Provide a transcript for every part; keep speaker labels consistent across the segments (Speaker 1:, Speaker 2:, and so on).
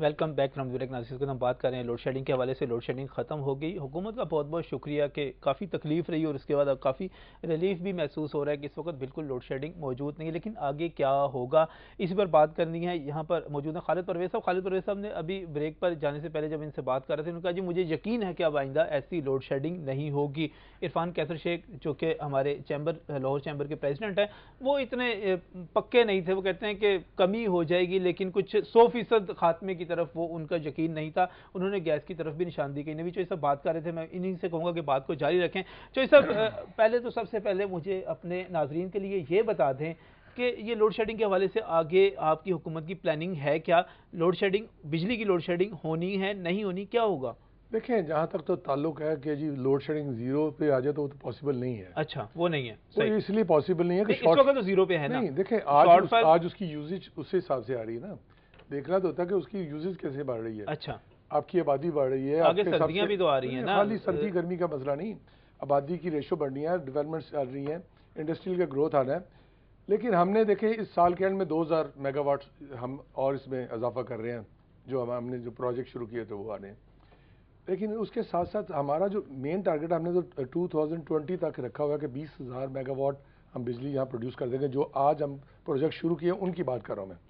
Speaker 1: Welcome back from ویریک ناصر کو ہم بات کر رہے ہیں لوڈ شیڈنگ کے حوالے سے. لوڈ شیڈنگ ختم ہو گئی. حکومت کا بہت بہت شکریہ کہ کافی تکلیف رہی اور اس کے بعد اب کافی ریلیف بھی محسوس ہو رہا ہے کہ اس وقت بالکل لوڈ شیڈنگ موجود نہیں ہے. لیکن آگے کیا ہوگا اسی پر بات کرنی ہے. یہاں پر موجود ہیں خالد پرویز صاحب. خالد پرویز صاحب نے ابھی بریک پر جانے سے پہلے جب ان سے بات کر رہے تھے انہوں نے کہا جی مجھے یقین ہے کہ اب آئندہ ایسی لوڈ شیڈنگ نہیں ہوگی. عرفان کیسر شیخ جو کہ ہمارے لاہور چیمبر کے پریزیڈنٹ ہیں وہ اتنے پکے نہیں تھے. وہ کہتے ہیں کہ کمی ہو جائے گی لیکن کچھ 100% خاتمے کی طرف وہ ان کا یقین نہیں تھا. انہوں نے گیس کی طرف بھی نشاندہی کی. نبی چوہی صاحب بات کر رہے تھے, میں انہی سے کہوں گا کہ بات کو جاری رکھیں. چوہی صاحب پہلے تو سب سے پہلے مجھے اپنے ناظرین کے لیے یہ بتا دیں کہ یہ لوڈ شیڈنگ کے حوالے سے آگے آپ کی حکومت کی پلاننگ ہے کیا؟ لوڈ شیڈنگ, بجلی کی لوڈ شیڈنگ ہونی ہے نہیں ہونی, کیا ہوگا؟
Speaker 2: دیکھیں جہاں تک تو تعلق ہے کہ جی لوڈ شیڈنگ زیرو پہ آ جائے تو وہ تو پاسبل نہیں ہے.
Speaker 1: اچھا وہ نہیں ہے,
Speaker 2: وہ اس لیے پاسبل نہیں ہے کہ
Speaker 1: اس وقت تو زیرو پہ ہے نا.
Speaker 2: نہیں دیکھیں آج اس کی یوزیج اس حساب سے آ رہی ہے نا. دیکھنا تو ہوتا ہے کہ اس کی یوزیج کیسے بڑھ رہی ہے.
Speaker 1: اچھا
Speaker 2: آپ کی آبادی بڑھ رہی ہے,
Speaker 1: آگے سردیاں بھی تو آ رہی ہیں نا.
Speaker 2: خالی سردی گرمی کا مسئلہ نہیں, آبادی کی ریشو بڑھنی ہے, ڈیولپمنٹس چل رہی ہیں, انڈسٹریل کا گروتھ آنا ہے. لیکن ہم نے دیکھیں اس سال کے اینڈ میں 2000 میگا واٹ ہم اور اس میں اضافہ کر رہے ہیں. جو ہم نے جو پروجیکٹ شروع کیے تھے وہ آنے ہیں. لیکن اس کے ساتھ ساتھ ہمارا جو مین ٹارگیٹ ہم نے تو 2020 تک رکھا ہوا ہے کہ 20,000 میگا واٹ ہم بجلی یہاں پروڈیوس کر دیں گے. جو آج ہم پروجیکٹ شروع کیے ان کی بات کر رہا ہوں میں.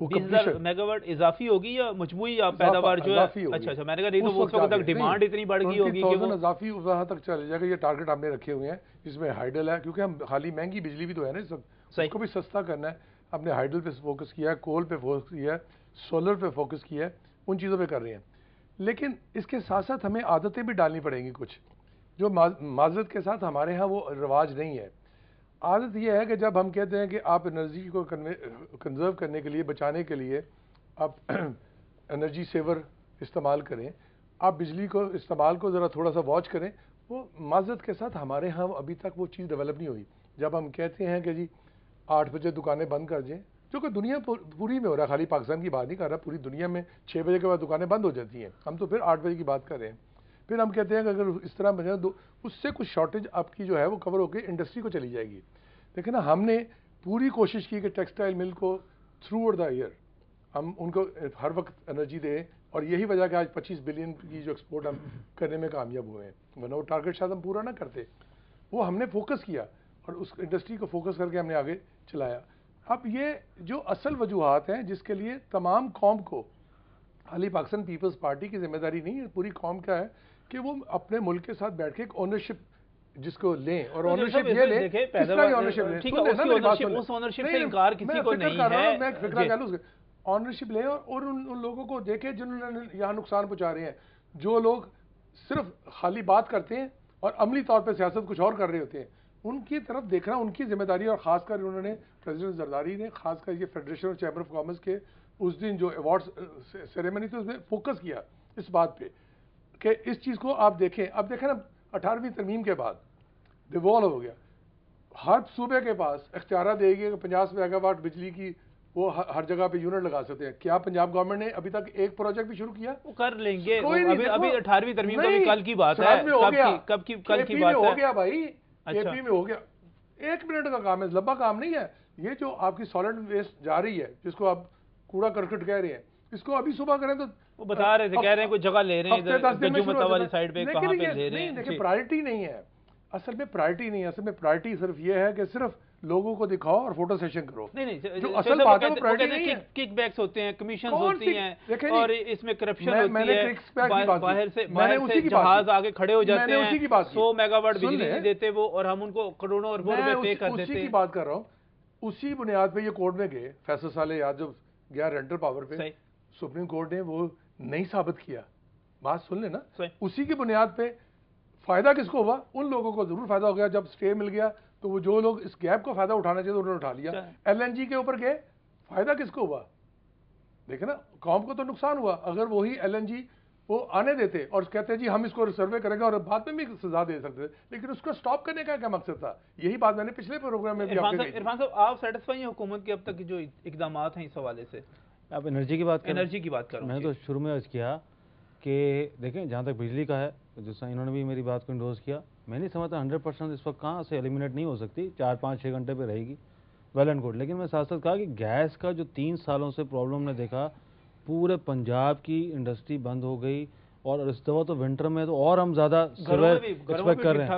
Speaker 1: 20,000 میگا واٹ اضافی ہوگی یا مجموعی پیداوار جو ہے؟ اچھا میں نے کہا نہیں تو اس وقت تک ڈیمانڈ اتنی بڑھ گئی ہوگی کہ وہ
Speaker 2: اضافی وہاں تک چلے جائے گا. یہ ٹارگیٹ ہم نے رکھے ہوئے ہیں. اس میں ہائیڈل ہے کیونکہ ہم خالی مہنگی بجلی بھی تو ہے نا اس وقت, اس کو بھی سستا کرنا ہے. ہم نے ہائیڈل پہ فوکس کیا ہے, کول پہ فوکس کیا ہے, سولر پہ فوکس کیا ہے, ان چیزوں پہ کر رہے ہیں. لیکن اس کے ساتھ ساتھ ہمیں عادتیں بھی ڈالنی پڑیں گی کچھ جو معذرت کے ساتھ ہمارے ہاں وہ رواج نہیں ہے. عادت یہ ہے کہ جب ہم کہتے ہیں کہ آپ انرجی کو کنزرو کرنے کے لیے, بچانے کے لیے آپ انرجی سیور استعمال کریں, آپ بجلی کو استعمال کو ذرا تھوڑا سا واچ کریں. وہ معذرت کے ساتھ ہمارے ہاں ابھی تک وہ چیز ڈیولپ نہیں ہوئی. جب ہم کہتے ہیں کہ جی 8 بجے دکانیں بند کر دیں, جو کہ دنیا پوری میں ہو رہا ہے, خالی پاکستان کی بات نہیں کر رہا, پوری دنیا میں 6 بجے کے بعد دکانیں بند ہو جاتی ہیں. ہم تو پھر 8 بجے کی بات کر رہے ہیں. پھر ہم کہتے ہیں کہ اگر اس طرح بجائے تو اس سے کچھ شارٹیج آپ کی جو ہے وہ کور ہو کے انڈسٹری کو چلی جائے گی. لیکن نا ہم نے پوری کوشش کی کہ ٹیکسٹائل مل کو تھرو آؤٹ دا ایئر ہم ان کو ہر وقت انرجی دیں, اور یہی وجہ کہ آج 25 بلین کی جو ایکسپورٹ ہم کرنے میں کامیاب ہوئے ہیں. ورنہ وہ ٹارگیٹ شاید ہم پورا نہ کرتے. وہ ہم نے فوکس کیا اور اس انڈسٹری کو فوکس کر کے ہم نے آگے چلایا. اب یہ جو اصل وجوہات ہیں جس کے لیے تمام قوم کو, خالی پاکستان پیپلز پارٹی کی ذمہ داری نہیں ہے, پوری قوم کا ہے کہ وہ اپنے ملک کے ساتھ بیٹھ کے ایک اونرشپ جس کو لیں, اور اونرشپ یہ لیں کس طرح کی اونرشپ لیں.
Speaker 1: اس اونرشپ سے انکار کسی کو نہیں ہے.
Speaker 2: میں فکرہ کہہ لوں اونرشپ لیں اور ان لوگوں کو دیکھیں جنہوں نے یہاں نقصان پہنچا رہے ہیں. جو لوگ صرف خالی بات کرتے ہیں اور عملی طور پہ سیاست کچھ اور کر رہے ہوتے ہیں, ان کی طرف دیکھنا ان کی ذمہ داری. اور خاص کر انہوں نے پریزیڈنٹ زرداری نے خاص کر یہ فیڈریشن اور چیمبر آف کامرس کے اس دن جو ایوارڈ سیریمنی تھی اس میں فوکس کیا اس بات پہ کہ اس چیز کو آپ دیکھیں. اب دیکھیں نا 18ویں ترمیم کے بعد ڈیوالو ہو گیا, ہر صوبے کے پاس اختیارات دے گی کہ 50 میگا واٹ بجلی کی وہ ہر جگہ پہ یونٹ لگا سکتے ہیں. کیا پنجاب گورنمنٹ نے ابھی تک ایک پروجیکٹ بھی شروع کیا؟
Speaker 1: وہ کر لیں گے. ابھی 18ویں ترمیم کا کل کی بات ہے. کل کی بات ہے.
Speaker 2: ہو گیا بھائی, اے پی میں ہو گیا. 1 منٹ کا کام ہے, لمبا کام نہیں ہے. یہ جو آپ کی سالڈ ویسٹ جا رہی ہے جس کو آپ کوڑا کرکٹ کہہ رہے ہیں, اس کو ابھی صبح کریں تو
Speaker 1: وہ بتا رہے تھے, کہہ رہے ہیں کوئی جگہ لے رہے ہیں گجو متا والی سائڈ پہ, کہاں پہ لے رہے ہیں.
Speaker 2: لیکن پرائرٹی نہیں ہے, اصل میں پرائرٹی نہیں ہے. اصل میں پرائرٹی صرف یہ ہے کہ صرف لوگوں کو دکھاؤ اور فوٹو سیشن کرو.
Speaker 1: نہیں
Speaker 2: جو اصل بات ہے وہ پرائرٹی نہیں ہے.
Speaker 1: کک بیکس ہوتے ہیں, کمیشنز ہوتی ہیں, اور اس میں کرپشن ہوتی ہے. باہر سے جہاز آگے کھڑے ہو جاتے ہیں, 100 میگا واٹ بجلی نہیں دیتے وہ, اور ہم ان کو کروڑوں اربوں روپے پے کر دیتے ہیں.
Speaker 2: اسی کی بات کر رہا ہوں. اسی بنیاد پہ یہ کورٹ میں گئے, فیصل صالح یاد جو گیا رینٹل پاور پہ, سپریم کورٹ نے وہ نہیں ثابت کیا. بات سن لیں نا, اسی کی بنیاد پہ فائدہ کس کو ہوا؟ ان لوگوں کو ضرور فائدہ ہو گیا. جب سٹے مل گیا تو وہ جو لوگ اس گیپ کو فائدہ اٹھانا چاہیے انہوں نے اٹھا لیا. ایل این جی کے اوپر گئے, فائدہ کس کو ہوا؟ دیکھیں نا, قوم کو تو نقصان ہوا. اگر وہی ایل این جی وہ آنے دیتے اور کہتے ہیں جی ہم اس کو سروے کریں گے اور بعد میں بھی سزا دے سکتے تھے, لیکن اس کو سٹاپ کرنے کا کیا مقصد تھا؟ یہی بات میں نے پچھلے پروگرام میں بھی آپ کو کہی.
Speaker 1: عرفان صاحب, آپ سیٹسفائی ہیں حکومت کے اب تک جو اقدامات ہیں اس حوالے سے؟
Speaker 3: آپ انرجی کی بات کریں.
Speaker 1: انرجی کی بات کروں.
Speaker 3: میں نے تو شروع میں عرض کیا کہ دیکھیں جہاں تک بجلی کا ہے, جس طرح انہوں نے بھی میری بات کو انڈوز کیا, میں نہیں سمجھتا 100% اس وقت کہاں سے ایلیمنیٹ نہیں ہو سکتی, 4-5-6 گھنٹے پہ رہے گی, ویل اینڈ گڈ. لیکن میں ساتھ ساتھ کہا کہ گیس کا جو 3 سالوں سے پرابلم نے دیکھا پورے پنجاب کی انڈسٹری بند ہو گئی، اور اس دفعہ تو ونٹر میں تو اور ہم زیادہ سویر ایکسپیکٹ کر رہے ہیں.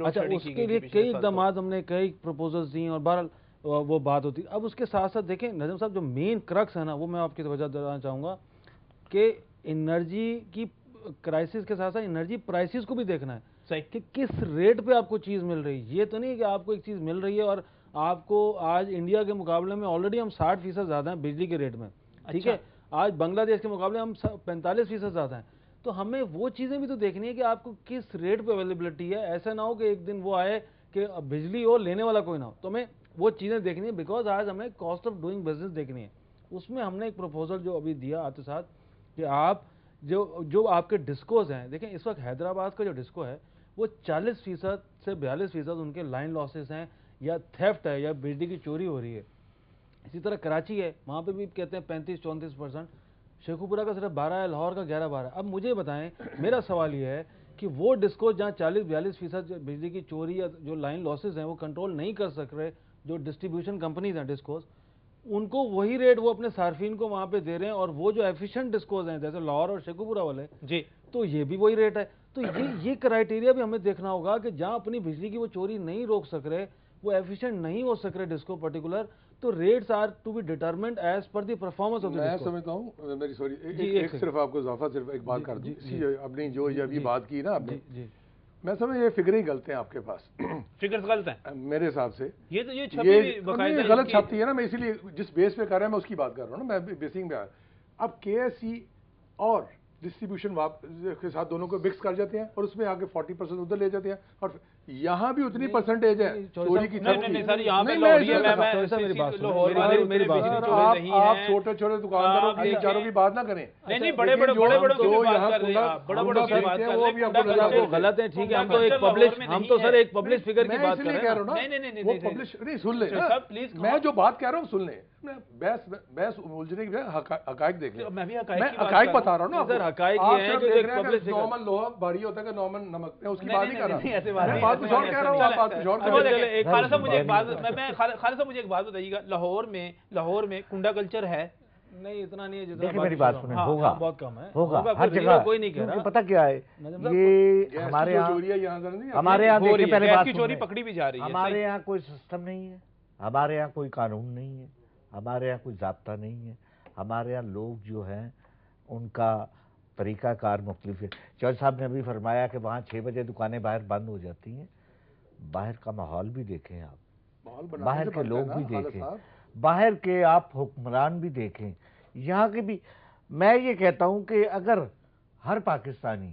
Speaker 3: اچھا اس کے لیے کئی اقدامات ہم نے کئی پروپوزلز دی اور بہرحال وہ بات ہوتی. اب اس کے ساتھ ساتھ دیکھیں نظم صاحب جو مین کرکس ہے نا وہ میں آپ کی توجہ دلانا چاہوں گا کہ انرجی کی کرائسس کے ساتھ ساتھ انرجی پرائسز کو بھی دیکھنا ہے کہ کس ریٹ پہ آپ کو چیز مل رہی ہے. یہ تو نہیں کہ آپ کو ایک چیز مل رہی ہے اور آپ کو آج انڈیا کے مقابلے میں آلریڈی ہم 60% زیادہ ہیں بجلی کے ریٹ میں، ٹھیک ہے، آج بنگلہ دیش کے مقابلے ہم 45% زیادہ ہیں. تو ہمیں وہ چیزیں بھی تو دیکھنی ہے کہ آپ کو کس ریٹ پہ اویلیبلٹی ہے. ایسا نہ ہو کہ ایک دن وہ آئے کہ بجلی ہو لینے والا کوئی نہ ہو. تو ہمیں وہ چیزیں دیکھنی ہے بیکاز آج ہمیں کاسٹ آف ڈوئنگ بزنس دیکھنی ہے. اس میں ہم نے ایک پروپوزل جو ابھی دیا آتے ساتھ کہ آپ جو آپ کے ڈسکوز ہیں، دیکھیں اس وقت حیدرآباد کا جو ڈسکو ہے وہ 40% سے 42% ان کے لائن لاسز ہیں یا تھیفٹ ہے یا بجلی کی چوری ہو رہی ہے. اسی طرح کراچی ہے، وہاں پہ بھی کہتے ہیں 35-34%. شیخوپورہ کا صرف 12 ہے، لاہور کا 11-12. اب مجھے بتائیں، میرا سوال یہ ہے کہ وہ ڈسکو جہاں 40-42% بجلی کی چوری یا جو لائن لاسز ہیں وہ کنٹرول نہیں کر سک رہے، جو ڈسٹریبیوشن کمپنیز ہیں ڈسکوز، ان کو وہی ریٹ وہ اپنے صارفین کو وہاں پہ دے رہے ہیں، اور وہ جو ایفیشینٹ ڈسکوز ہیں جیسے لاہور اور شیخوپورہ والے
Speaker 1: جی
Speaker 3: تو یہ بھی وہی ریٹ ہے. تو یہ کرائیٹیریا بھی ہمیں دیکھنا ہوگا کہ جہاں اپنی بجلی کی وہ چوری نہیں روک سک رہے، وہ ایفیشینٹ نہیں ہو سک رہے ڈسکو پرٹیکولر، تو rates are to be determined as per the performance of the disco.
Speaker 2: میں سمجھتا ہوں میری سوری ایک صرف آپ کو اضافہ صرف ایک بات کر دوں. اپنی جو یہ ابھی بات کی نا آپ نے، میں سمجھ یہ فگریں ہی غلط ہیں آپ کے پاس.
Speaker 1: فگرز غلط ہیں
Speaker 2: میرے حساب سے.
Speaker 1: یہ
Speaker 2: غلط چھپتی ہے نا، میں اسی لیے جس بیس پہ کر رہا ہوں میں اس کی بات کر رہا ہوں نا. میں بیسنگ میں اب کے ایس سی اور ڈسٹریبیوشن کے ساتھ دونوں کو مکس کر جاتے ہیں اور اس میں آگے 40% ادھر لے جاتے ہیں، اور یہاں بھی اتنی پرسنٹیج ہے چوری کی. آپ چھوٹے چھوٹے دکانداروں کی چاروں کی بات نہ کریں،
Speaker 3: غلط ہے. ٹھیک ہے، ہم تو سر ایک پبلش فگر کی بات کر رہے ہیں.
Speaker 2: وہ پبلش نہیں، سن لیں میں جو بات کہہ رہا ہوں سن لیں. بحث الجھنے کی حقائق دیکھ لیں. میں حقائق بتا رہا ہوں نا.
Speaker 3: حقائق یہ ہیں کہ
Speaker 2: نارمل لوہا بھاری ہوتا ہے کہ نارمل نمک، میں اس کی بات نہیں کر رہا. میں بات کچھ اور کہہ رہا ہوں، آپ بات کچھ اور کر رہے ہیں.
Speaker 1: خالد صاحب مجھے ایک بات بتائیے گا، لاہور میں کنڈا کلچر ہے؟
Speaker 3: نہیں اتنا نہیں ہے جتنا.
Speaker 4: دیکھیں میری بات سنیں، ہوگا
Speaker 3: بہت کم ہے،
Speaker 4: ہوگا ہر جگہ.
Speaker 3: کوئی نہیں کہہ رہا.
Speaker 4: پتہ کیا ہے یہ ہمارے یہاں دیکھیں پہلے بات
Speaker 1: چوری پکڑی بھی جا رہی ہے.
Speaker 4: ہمارے یہاں کوئی سسٹم نہیں ہے، ہمارے یہاں کوئی قانون نہیں ہے، ہمارے یہاں کوئی ضابطہ نہیں ہے. ہمارے یہاں لوگ جو ہیں ان کا طریقہ کار مختلف ہے. چوہدری صاحب نے ابھی فرمایا کہ وہاں 6 بجے دکانیں باہر بند ہو جاتی ہیں. باہر کا ماحول بھی دیکھیں آپ، باہر کے لوگ بھی دیکھیں، باہر کے آپ حکمران بھی دیکھیں، یہاں کے بھی. میں یہ کہتا ہوں کہ اگر ہر پاکستانی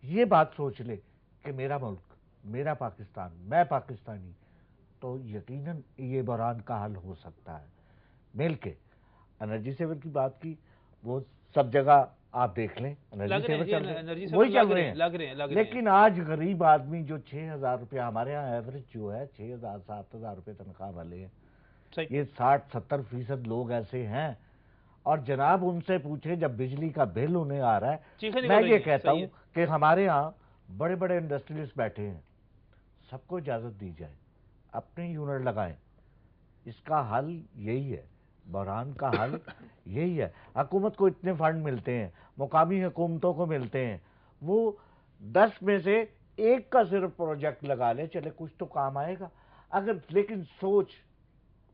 Speaker 4: یہ بات سوچ لے کہ میرا ملک، میرا پاکستان، میں پاکستانی، تو یقیناً یہ بحران کا حل ہو سکتا ہے. مل کے انرجی سیور کی بات کی، وہ سب جگہ آپ دیکھ لیں انرجی سیور وہی چل رہے ہیں. لیکن آج غریب آدمی جو 6,000 روپیہ، ہمارے ہاں ایوریج جو ہے 6,000-7,000 روپے تنخواہ والے ہیں، یہ 60-70% لوگ ایسے ہیں. اور جناب ان سے پوچھیں جب بجلی کا بل انہیں آ رہا ہے. میں یہ کہتا ہوں کہ ہمارے ہاں بڑے بڑے انڈسٹریلسٹ بیٹھے ہیں، سب کو اجازت دی جائے، اپنے یونٹ لگائیں. اس کا حل یہی ہے، بحران کا حل یہی ہے. حکومت کو اتنے فنڈ ملتے ہیں، مقامی حکومتوں کو ملتے ہیں، وہ 10 میں سے 1 کا صرف پروجیکٹ لگا لے، چلے کچھ تو کام آئے گا. اگر لیکن سوچ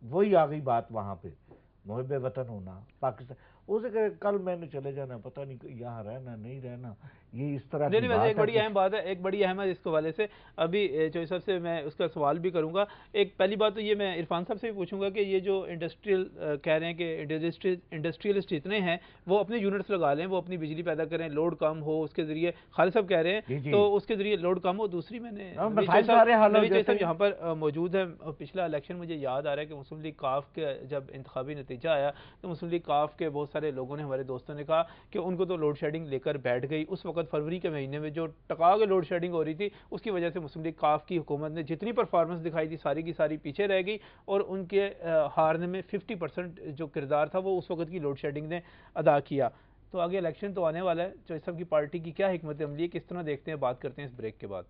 Speaker 4: وہی آ گئی بات وہاں پہ، محب وطن ہونا پاکستان. اسے کہ کل میں نے چلے جانا، پتہ نہیں یہاں رہنا نہیں رہنا، یہ اس طرح کی بات ہے.
Speaker 1: ایک بڑی اہم بات ہے، ایک بڑی اہم ہے اس کے حوالے سے ابھی چوہدری صاحب سے میں اس کا سوال بھی کروں گا. ایک پہلی بات تو یہ میں عرفان صاحب سے بھی پوچھوں گا کہ یہ جو انڈسٹریل کہہ رہے ہیں کہ انڈسٹریلسٹ جتنے ہیں وہ اپنے یونٹس لگا لیں، وہ اپنی بجلی پیدا کریں، لوڈ کم ہو اس کے ذریعے. خالد صاحب کہہ رہے ہیں تو اس کے ذریعے لوڈ کم ہو. دوسری میں نے صاحب یہاں پر موجود ہے، پچھلا الیکشن مجھے یاد آ رہا ہے کہ مسلم لیگ کاف کے جب انتخابی نتیجہ آیا تو مسلم لیگ کاف کے بہت سارے لوگوں نے، ہمارے دوستوں نے کہا کہ ان کو تو لوڈ شیڈنگ لے کر بیٹھ گئی. اس وقت فروری کے مہینے میں جو ٹکا کے لوڈ شیڈنگ ہو رہی تھی اس کی وجہ سے مسلم لیگ کاف کی حکومت نے جتنی پرفارمنس دکھائی تھی ساری کی ساری پیچھے رہ گئی، اور ان کے ہارنے میں 50% جو کردار تھا وہ اس وقت کی لوڈ شیڈنگ نے ادا کیا. تو آگے الیکشن تو آنے والا ہے، چوہدری صاحب کی پارٹی کی کیا حکمت عملی ہے، کس طرح دیکھتے ہیں؟ بات کرتے ہیں اس بریک کے بعد.